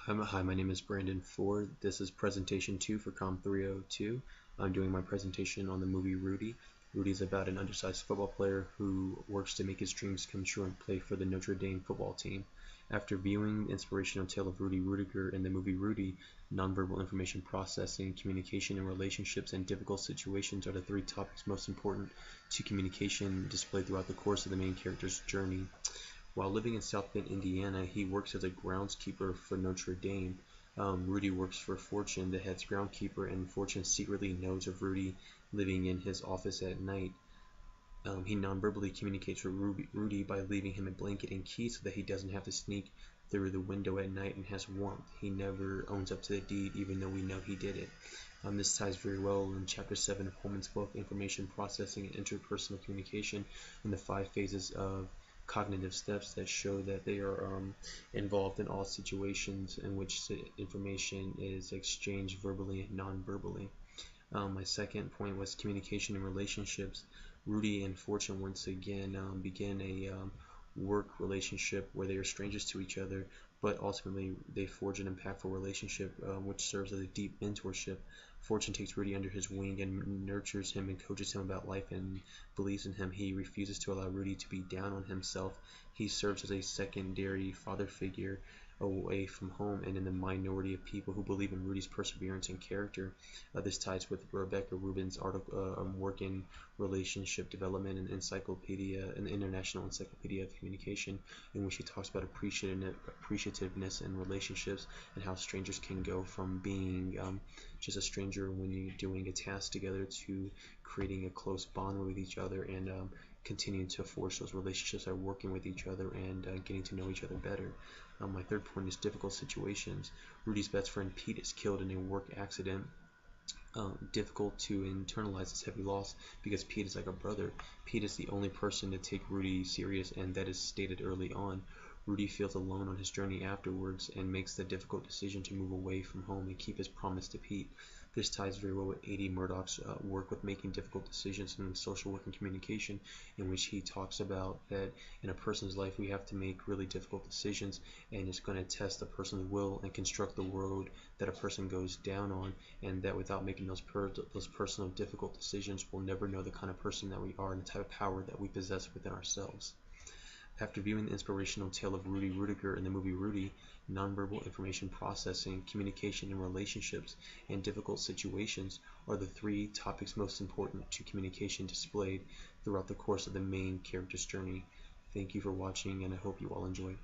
Hi, my name is Brandon Ford. This is presentation 2 for Com 302. I'm doing my presentation on the movie Rudy. Rudy is about an undersized football player who works to make his dreams come true and play for the Notre Dame football team. After viewing the inspirational tale of Rudy Ruettiger in the movie Rudy, nonverbal information processing, communication in relationships, and difficult situations are the three topics most important to communication displayed throughout the course of the main character's journey. While living in South Bend, Indiana, he works as a groundskeeper for Notre Dame. Rudy works for Fortune, the head groundskeeper, and Fortune secretly knows of Rudy living in his office at night. He nonverbally communicates with Rudy by leaving him a blanket and key so that he doesn't have to sneak through the window at night and has warmth. He never owns up to the deed, even though we know he did it. This ties very well in Chapter 7 of Holman's book, Information Processing and Interpersonal Communication, and the 5 phases of cognitive steps that show that they are involved in all situations in which information is exchanged verbally and non-verbally. My second point was communication in relationships. Rudy and Fortune once again begin a work relationship where they are strangers to each other, but ultimately they forge an impactful relationship which serves as a deep mentorship. Fortune takes Rudy under his wing and nurtures him and coaches him about life and believes in him. He refuses to allow Rudy to be down on himself. He serves as a secondary father figure away from home and in the minority of people who believe in Rudy's perseverance and character. This ties with Rebecca Rubin's article, work in relationship development and encyclopedia, an international encyclopedia of communication, in which she talks about appreciativeness in relationships and how strangers can go from being just a stranger when you're doing a task together to creating a close bond with each other and continuing to forge those relationships by working with each other and getting to know each other better. My third point is difficult situations. Rudy's best friend Pete is killed in a work accident. Difficult to internalize this heavy loss because Pete is like a brother. Pete is the only person to take Rudy serious, and that is stated early on. Rudy feels alone on his journey afterwards and makes the difficult decision to move away from home and keep his promise to Pete. This ties very well with A.D. Murdoch's work with making difficult decisions in social work and communication, in which he talks about that in a person's life we have to make really difficult decisions, and it's going to test a person's will and construct the road that a person goes down on, and that without making those personal difficult decisions, we'll never know the kind of person that we are and the type of power that we possess within ourselves. After viewing the inspirational tale of Rudy Ruettiger in the movie Rudy, nonverbal information processing, communication in relationships, and difficult situations are the three topics most important to communication displayed throughout the course of the main character's journey. Thank you for watching, and I hope you all enjoyed.